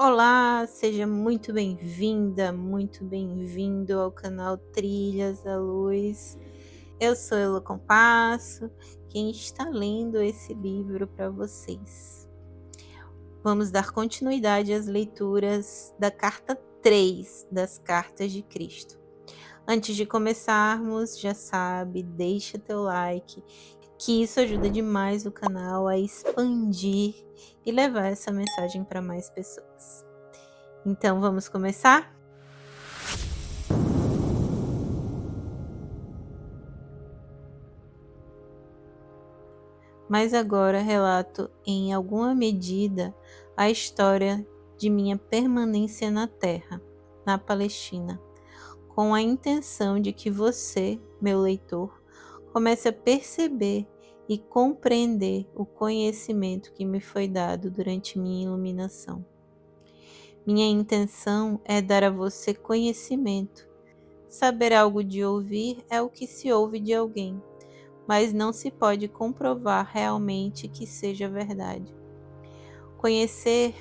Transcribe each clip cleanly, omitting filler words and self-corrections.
Olá, seja muito bem-vinda, muito bem-vindo ao canal Trilhas da Luz. Eu sou Elo Compasso, quem está lendo esse livro para vocês. Vamos dar continuidade às leituras da carta 3 das Cartas de Cristo. Antes de começarmos, já sabe, deixa teu like, que isso ajuda demais o canal a expandir e levar essa mensagem para mais pessoas. Então vamos começar? Mas agora relato em alguma medida a história de minha permanência na Terra, na Palestina, com a intenção de que você, meu leitor, comece a perceber e compreender o conhecimento que me foi dado durante minha iluminação. Minha intenção é dar a você conhecimento. Saber algo de ouvir é o que se ouve de alguém, mas não se pode comprovar realmente que seja verdade. Conhecer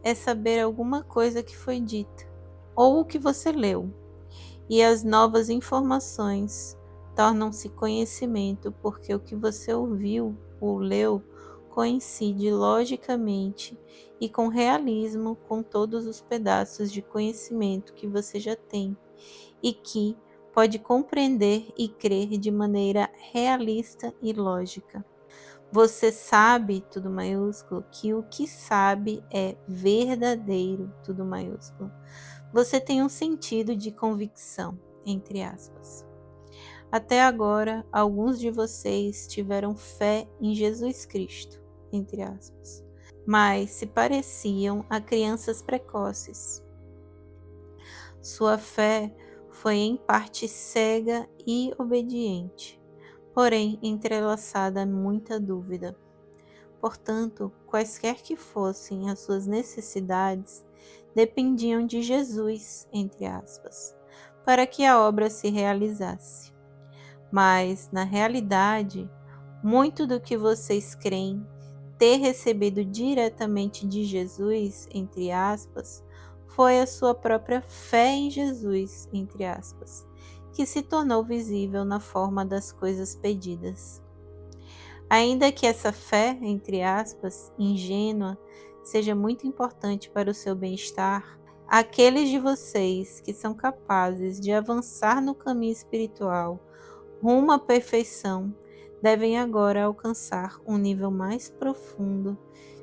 é saber alguma coisa que foi dita, ou o que você leu, e as novas informações tornam-se conhecimento porque o que você ouviu ou leu coincide logicamente e com realismo com todos os pedaços de conhecimento que você já tem e que pode compreender e crer de maneira realista e lógica. Você sabe, tudo maiúsculo, que o que sabe é verdadeiro, tudo maiúsculo. Você tem um sentido de convicção, entre aspas. Até agora, alguns de vocês tiveram fé em Jesus Cristo, entre aspas, mas se pareciam a crianças precoces. Sua fé foi em parte cega e obediente, porém entrelaçada a muita dúvida. Portanto, quaisquer que fossem as suas necessidades, dependiam de Jesus, entre aspas, para que a obra se realizasse. Mas, na realidade, muito do que vocês creem ter recebido diretamente de Jesus, entre aspas, foi a sua própria fé em Jesus, entre aspas, que se tornou visível na forma das coisas pedidas. Ainda que essa fé, entre aspas, ingênua, seja muito importante para o seu bem-estar, aqueles de vocês que são capazes de avançar no caminho espiritual rumo à perfeição devem agora alcançar um nível mais profundo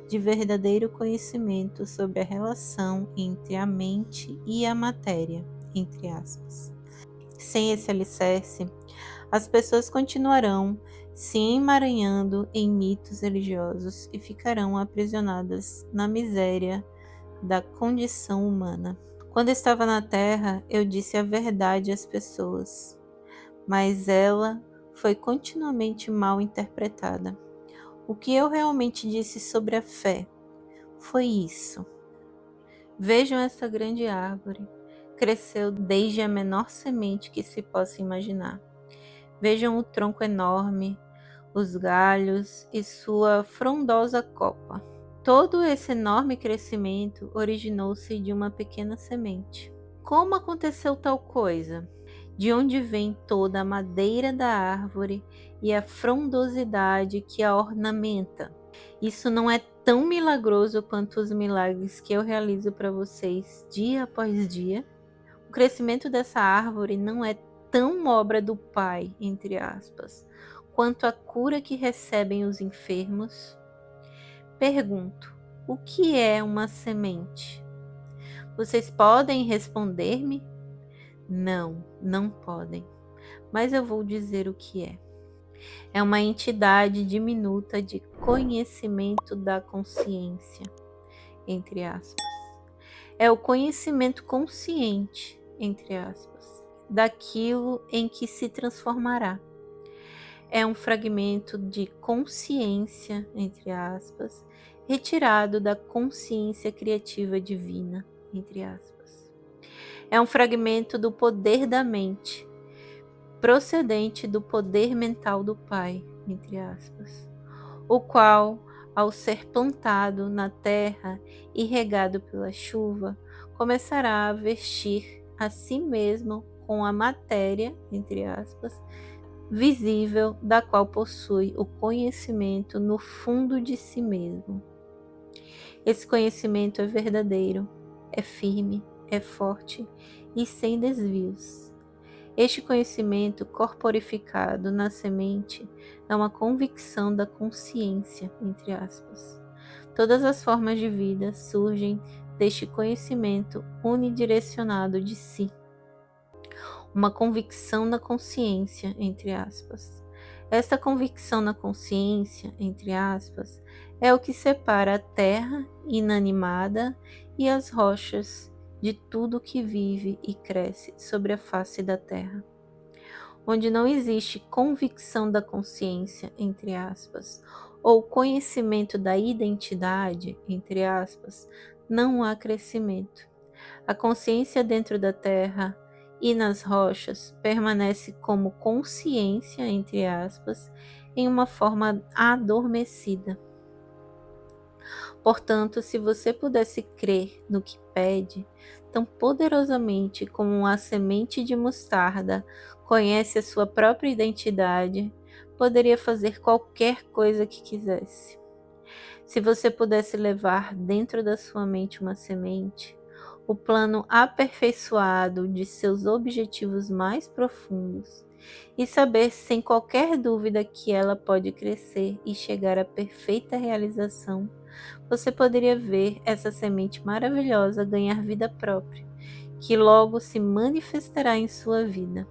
de verdadeiro conhecimento sobre a relação entre a mente e a matéria, entre aspas. Sem esse alicerce, as pessoas continuarão se emaranhando em mitos religiosos e ficarão aprisionadas na miséria da condição humana. Quando estava na Terra, eu disse a verdade às pessoas, mas ela foi continuamente mal interpretada. O que eu realmente disse sobre a fé foi isso. Vejam essa grande árvore. Cresceu desde a menor semente que se possa imaginar. Vejam o tronco enorme, os galhos e sua frondosa copa. Todo esse enorme crescimento originou-se de uma pequena semente. Como aconteceu tal coisa? De onde vem toda a madeira da árvore e a frondosidade que a ornamenta? Isso não é tão milagroso quanto os milagres que eu realizo para vocês dia após dia? O crescimento dessa árvore não é tão obra do Pai, entre aspas, quanto a cura que recebem os enfermos? Pergunto, o que é uma semente? Vocês podem responder-me? Não, não podem, mas eu vou dizer o que é. É uma entidade diminuta de conhecimento da consciência, entre aspas. É o conhecimento consciente, entre aspas, daquilo em que se transformará. É um fragmento de consciência, entre aspas, retirado da consciência criativa divina, entre aspas. É um fragmento do poder da mente, procedente do poder mental do Pai, entre aspas, o qual, ao ser plantado na terra e regado pela chuva, começará a vestir a si mesmo com a matéria, entre aspas, visível da qual possui o conhecimento no fundo de si mesmo. Esse conhecimento é verdadeiro, é firme, é forte e sem desvios. Este conhecimento corporificado na semente é uma convicção da consciência, entre aspas. Todas as formas de vida surgem deste conhecimento unidirecionado de si. Uma convicção na consciência, entre aspas. Esta convicção na consciência, entre aspas, é o que separa a terra inanimada e as rochas de tudo que vive e cresce sobre a face da terra. Onde não existe convicção da consciência, entre aspas, ou conhecimento da identidade, entre aspas, não há crescimento. A consciência dentro da terra e nas rochas permanece como consciência, entre aspas, em uma forma adormecida. Portanto, se você pudesse crer no que pede, tão poderosamente como a semente de mostarda conhece a sua própria identidade, poderia fazer qualquer coisa que quisesse. Se você pudesse levar dentro da sua mente uma semente, o plano aperfeiçoado de seus objetivos mais profundos, e saber sem qualquer dúvida que ela pode crescer e chegar à perfeita realização, você poderia ver essa semente maravilhosa ganhar vida própria, que logo se manifestará em sua vida.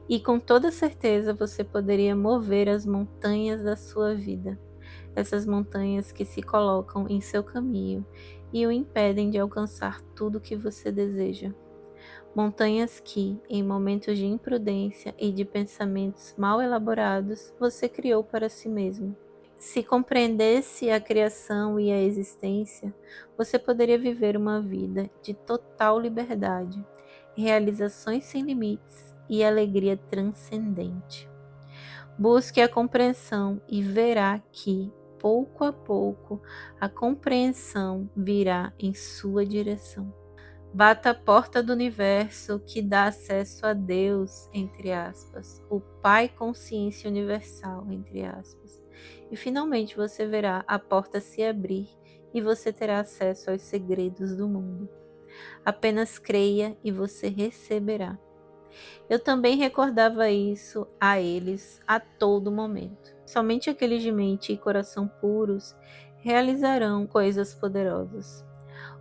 E com toda certeza você poderia mover as montanhas da sua vida, essas montanhas que se colocam em seu caminho e o impedem de alcançar tudo o que você deseja. Montanhas que, em momentos de imprudência e de pensamentos mal elaborados, você criou para si mesmo. Se compreendesse a criação e a existência, você poderia viver uma vida de total liberdade, realizações sem limites e alegria transcendente. Busque a compreensão e verá que, pouco a pouco, a compreensão virá em sua direção. Bata a porta do universo que dá acesso a Deus, entre aspas, o Pai Consciência Universal, entre aspas. E finalmente você verá a porta se abrir e você terá acesso aos segredos do mundo. Apenas creia e você receberá. Eu também recordava isso a eles a todo momento. Somente aqueles de mente e coração puros realizarão coisas poderosas.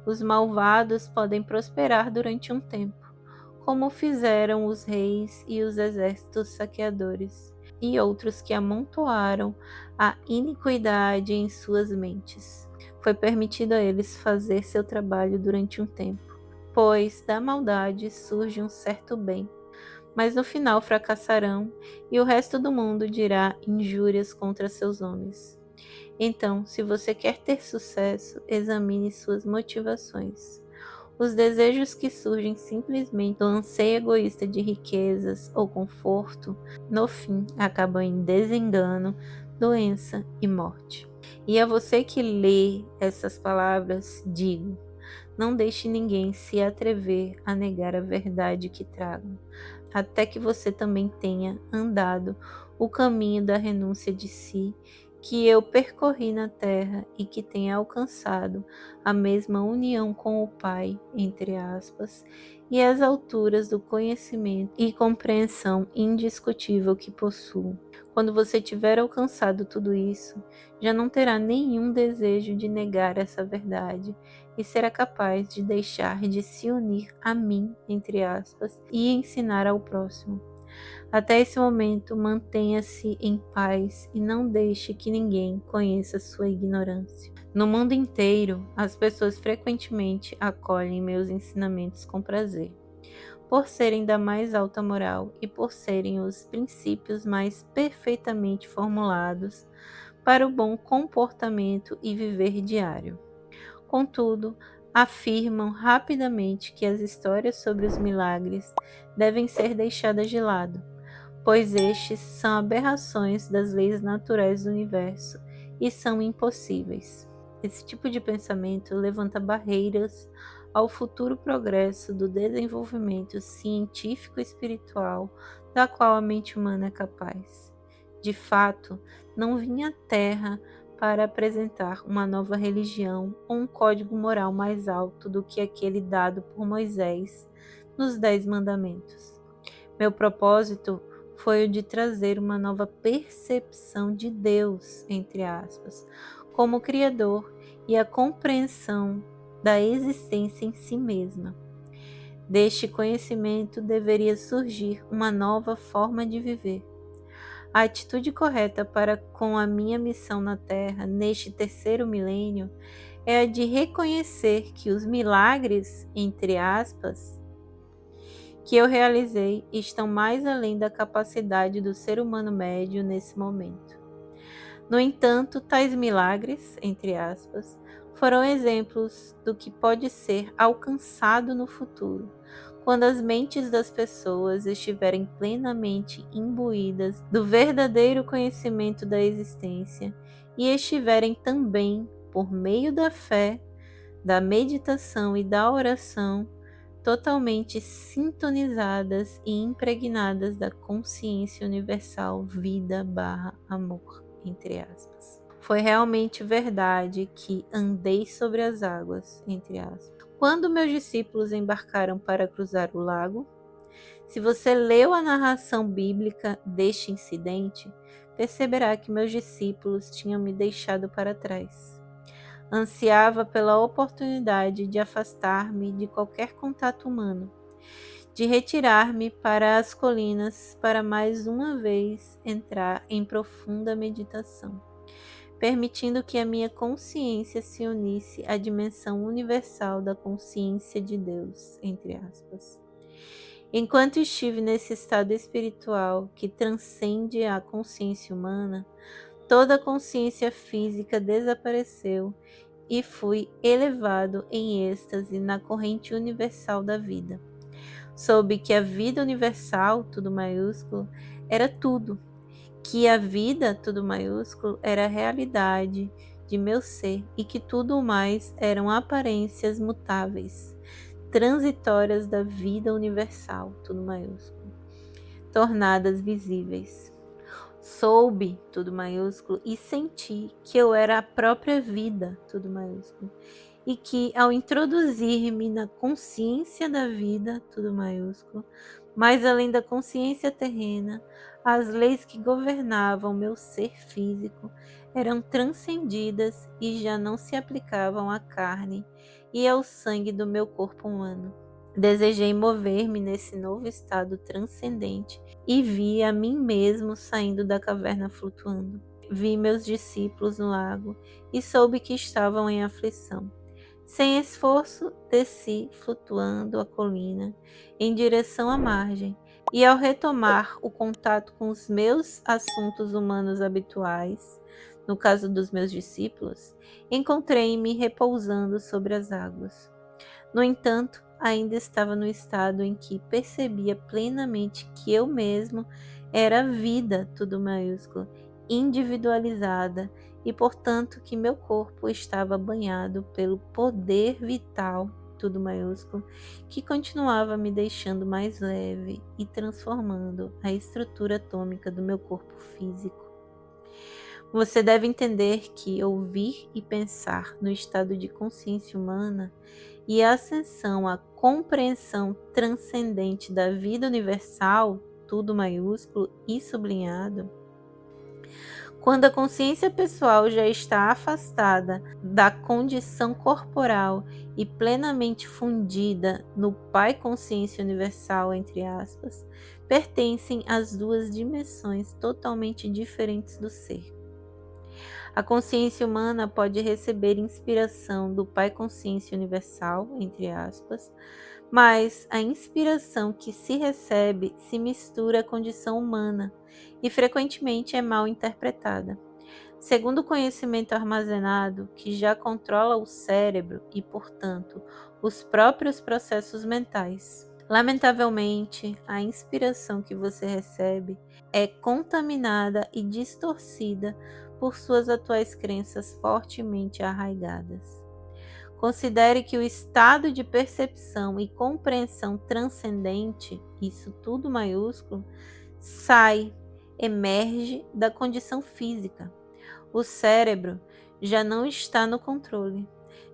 Os malvados podem prosperar durante um tempo, como fizeram os reis e os exércitos saqueadores, e outros que amontoaram a iniquidade em suas mentes. Foi permitido a eles fazer seu trabalho durante um tempo, pois da maldade surge um certo bem, mas no final fracassarão e o resto do mundo dirá injúrias contra seus homens. Então, se você quer ter sucesso, examine suas motivações. Os desejos que surgem simplesmente do anseio egoísta de riquezas ou conforto, no fim, acabam em desengano, doença e morte. E a você que lê essas palavras, digo: não deixe ninguém se atrever a negar a verdade que trago, até que você também tenha andado o caminho da renúncia de si que eu percorri na terra e que tenha alcançado a mesma união com o Pai, entre aspas, e as alturas do conhecimento e compreensão indiscutível que possuo. Quando você tiver alcançado tudo isso, já não terá nenhum desejo de negar essa verdade e será capaz de deixar de se unir a mim, entre aspas, e ensinar ao próximo. Até esse momento, mantenha-se em paz e não deixe que ninguém conheça sua ignorância. No mundo inteiro, as pessoas frequentemente acolhem meus ensinamentos com prazer, por serem da mais alta moral e por serem os princípios mais perfeitamente formulados para o bom comportamento e viver diário. Contudo, afirmam rapidamente que as histórias sobre os milagres devem ser deixadas de lado, pois estes são aberrações das leis naturais do universo e são impossíveis. Esse tipo de pensamento levanta barreiras ao futuro progresso do desenvolvimento científico e espiritual da qual a mente humana é capaz. De fato, não vim à Terra para apresentar uma nova religião ou um código moral mais alto do que aquele dado por Moisés nos 10 Mandamentos. Meu propósito foi o de trazer uma nova percepção de Deus, entre aspas, como Criador e a compreensão da existência em si mesma. Deste conhecimento deveria surgir uma nova forma de viver. A atitude correta para com a minha missão na Terra neste terceiro milênio é a de reconhecer que os milagres, entre aspas, que eu realizei estão mais além da capacidade do ser humano médio nesse momento. No entanto, tais milagres, entre aspas, foram exemplos do que pode ser alcançado no futuro, quando as mentes das pessoas estiverem plenamente imbuídas do verdadeiro conhecimento da existência e estiverem também, por meio da fé, da meditação e da oração, totalmente sintonizadas e impregnadas da consciência universal vida/amor, entre aspas. Foi realmente verdade que andei sobre as águas, entre aspas. Quando meus discípulos embarcaram para cruzar o lago, se você leu a narração bíblica deste incidente, perceberá que meus discípulos tinham me deixado para trás. Ansiava pela oportunidade de afastar-me de qualquer contato humano, de retirar-me para as colinas para mais uma vez entrar em profunda meditação, permitindo que a minha consciência se unisse à dimensão universal da consciência de Deus, entre aspas. Enquanto estive nesse estado espiritual que transcende a consciência humana, toda a consciência física desapareceu e fui elevado em êxtase na corrente universal da vida. Soube que a vida universal, tudo maiúsculo, era tudo, que a vida, tudo maiúsculo, era a realidade de meu ser e que tudo mais eram aparências mutáveis, transitórias da vida universal, tudo maiúsculo, tornadas visíveis. Soube, tudo maiúsculo, e senti que eu era a própria vida, tudo maiúsculo, e que ao introduzir-me na consciência da vida, tudo maiúsculo, mais além da consciência terrena, as leis que governavam meu ser físico eram transcendidas e já não se aplicavam à carne e ao sangue do meu corpo humano. Desejei mover-me nesse novo estado transcendente e vi a mim mesmo saindo da caverna flutuando. Vi meus discípulos no lago e soube que estavam em aflição. Sem esforço, desci flutuando a colina em direção à margem e ao retomar o contato com os meus assuntos humanos habituais, no caso dos meus discípulos, encontrei-me repousando sobre as águas. No entanto, ainda estava no estado em que percebia plenamente que eu mesmo era a vida, tudo maiúsculo, individualizada, e portanto que meu corpo estava banhado pelo poder vital, tudo maiúsculo, que continuava me deixando mais leve e transformando a estrutura atômica do meu corpo físico. Você deve entender que ouvir e pensar no estado de consciência humana e a ascensão à compreensão transcendente da vida universal, tudo maiúsculo e sublinhado, quando a consciência pessoal já está afastada da condição corporal e plenamente fundida no Pai Consciência Universal, entre aspas, pertencem às duas dimensões totalmente diferentes do ser. A consciência humana pode receber inspiração do Pai Consciência Universal, entre aspas, mas a inspiração que se recebe se mistura à condição humana e frequentemente é mal interpretada. Segundo o conhecimento armazenado, que já controla o cérebro e, portanto, os próprios processos mentais. Lamentavelmente, a inspiração que você recebe é contaminada e distorcida por suas atuais crenças fortemente arraigadas. Considere que o estado de percepção e compreensão transcendente, isso tudo maiúsculo, emerge da condição física. O cérebro já não está no controle,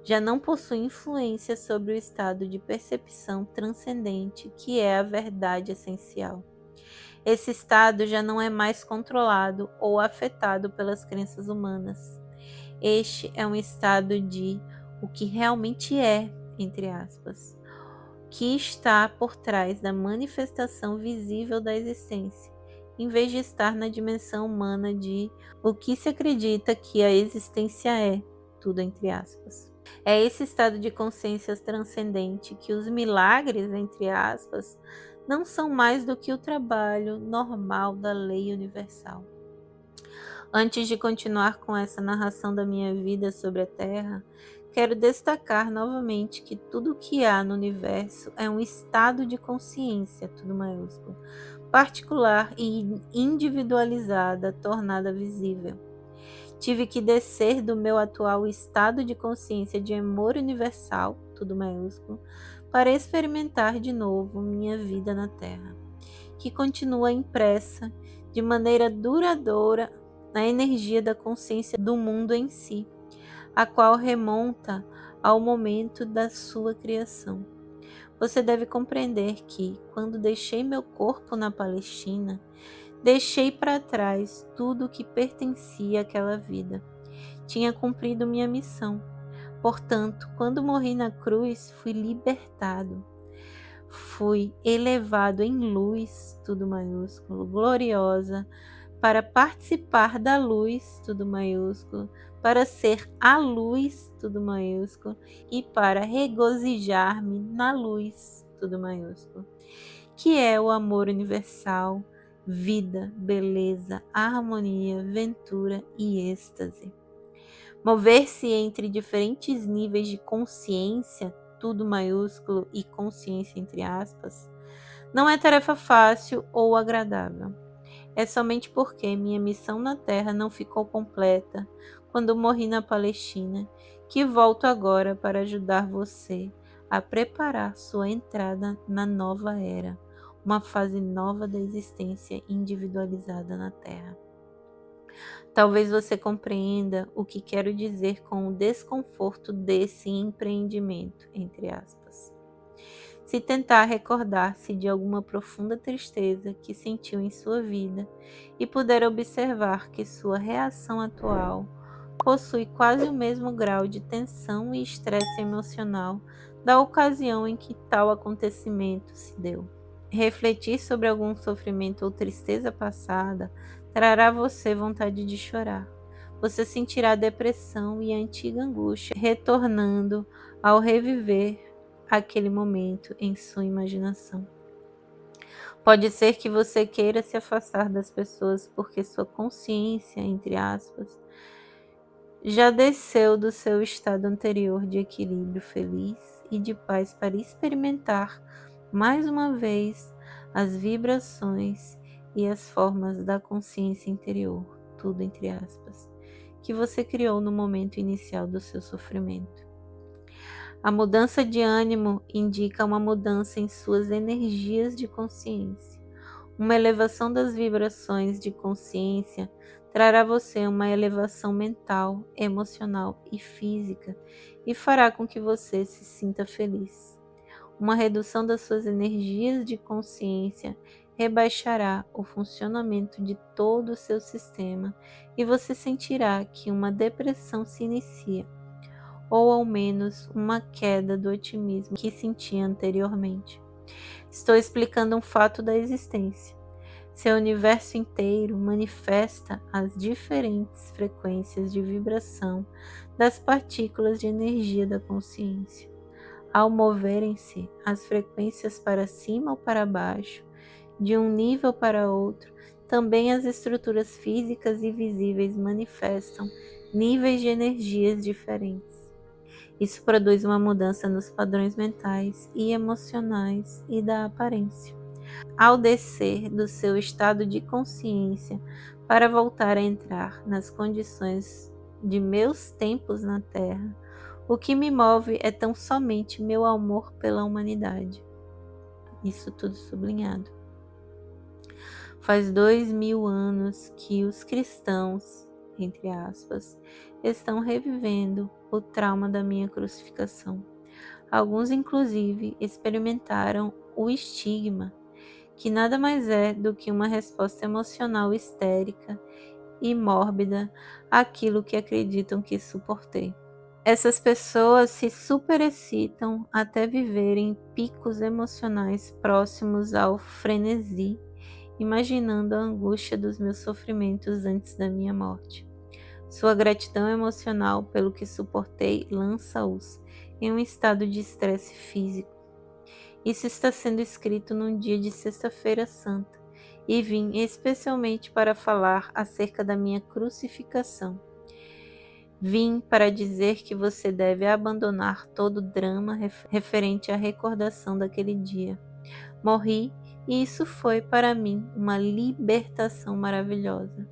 já não possui influência sobre o estado de percepção transcendente, que é a verdade essencial. Esse estado já não é mais controlado ou afetado pelas crenças humanas. Este é um estado de o que realmente é, entre aspas, que está por trás da manifestação visível da existência, em vez de estar na dimensão humana de o que se acredita que a existência é, tudo entre aspas. É esse estado de consciência transcendente que os milagres, entre aspas, não são mais do que o trabalho normal da lei universal. Antes de continuar com essa narração da minha vida sobre a Terra, quero destacar novamente que tudo o que há no universo é um estado de consciência, tudo maiúsculo, particular e individualizada, tornada visível. Tive que descer do meu atual estado de consciência de amor universal, tudo maiúsculo, para experimentar de novo minha vida na Terra, que continua impressa de maneira duradoura na energia da consciência do mundo em si, a qual remonta ao momento da sua criação. Você deve compreender que, quando deixei meu corpo na Palestina, deixei para trás tudo o que pertencia àquela vida. Tinha cumprido minha missão. Portanto, quando morri na cruz, fui libertado. Fui elevado em luz, tudo maiúsculo, gloriosa, para participar da luz, tudo maiúsculo, para ser a luz, tudo maiúsculo, e para regozijar-me na luz, tudo maiúsculo, que é o amor universal, vida, beleza, harmonia, ventura e êxtase. Mover-se entre diferentes níveis de consciência, tudo maiúsculo e consciência entre aspas, não é tarefa fácil ou agradável. É somente porque minha missão na Terra não ficou completa quando morri na Palestina que volto agora para ajudar você a preparar sua entrada na nova era, uma fase nova da existência individualizada na Terra. Talvez você compreenda o que quero dizer com o desconforto desse empreendimento, entre aspas. Se tentar recordar-se de alguma profunda tristeza que sentiu em sua vida e puder observar que sua reação atual possui quase o mesmo grau de tensão e estresse emocional da ocasião em que tal acontecimento se deu. Refletir sobre algum sofrimento ou tristeza passada trará a você vontade de chorar. Você sentirá depressão e a antiga angústia retornando ao reviver aquele momento em sua imaginação. Pode ser que você queira se afastar das pessoas porque sua consciência, entre aspas, já desceu do seu estado anterior de equilíbrio feliz e de paz para experimentar mais uma vez as vibrações e as formas da consciência interior, tudo entre aspas, que você criou no momento inicial do seu sofrimento. A mudança de ânimo indica uma mudança em suas energias de consciência. Uma elevação das vibrações de consciência trará a você uma elevação mental, emocional e física e fará com que você se sinta feliz. Uma redução das suas energias de consciência rebaixará o funcionamento de todo o seu sistema e você sentirá que uma depressão se inicia, ou ao menos uma queda do otimismo que sentia anteriormente. Estou explicando um fato da existência. Seu universo inteiro manifesta as diferentes frequências de vibração das partículas de energia da consciência. Ao moverem-se as frequências para cima ou para baixo, de um nível para outro, também as estruturas físicas e visíveis manifestam níveis de energias diferentes. Isso produz uma mudança nos padrões mentais e emocionais e da aparência. Ao descer do seu estado de consciência para voltar a entrar nas condições de meus tempos na Terra, o que me move é tão somente meu amor pela humanidade. Isso tudo sublinhado. Faz 2000 anos que os cristãos, entre aspas, estão revivendo o trauma da minha crucificação. Alguns, inclusive, experimentaram o estigma, que nada mais é do que uma resposta emocional histérica e mórbida àquilo que acreditam que suportei. Essas pessoas se superexcitam até viverem picos emocionais próximos ao frenesi, imaginando a angústia dos meus sofrimentos antes da minha morte. Sua gratidão emocional pelo que suportei lança-os em um estado de estresse físico. Isso está sendo escrito num dia de Sexta-feira Santa, e vim especialmente para falar acerca da minha crucificação. Vim para dizer que você deve abandonar todo o drama referente à recordação daquele dia. Morri e isso foi para mim uma libertação maravilhosa.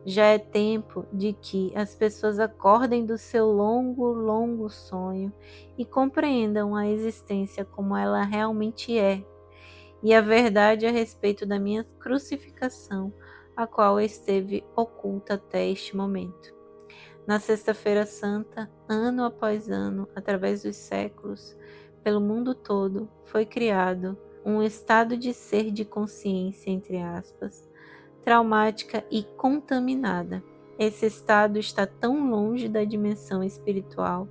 Já é tempo de que as pessoas acordem do seu longo sonho e compreendam a existência como ela realmente é, e a verdade a respeito da minha crucificação, a qual esteve oculta até este momento. Na Sexta-feira Santa, ano após ano, através dos séculos, pelo mundo todo, foi criado um estado de ser de consciência, entre aspas, traumática e contaminada. Esse estado está tão longe da dimensão espiritual,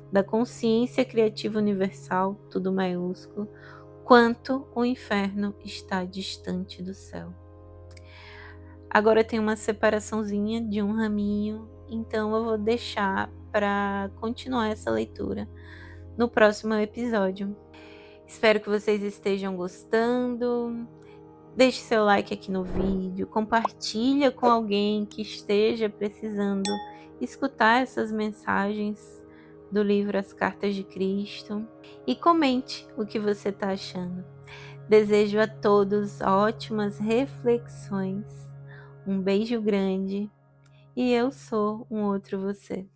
da consciência criativa universal, tudo maiúsculo, quanto o inferno está distante do céu. Agora tem uma separaçãozinha de um raminho, então eu vou deixar para continuar essa leitura no próximo episódio. Espero que vocês estejam gostando. Deixe seu like aqui no vídeo, compartilha com alguém que esteja precisando escutar essas mensagens do livro As Cartas de Cristo e comente o que você está achando. Desejo a todos ótimas reflexões. Um beijo grande e eu sou um outro você.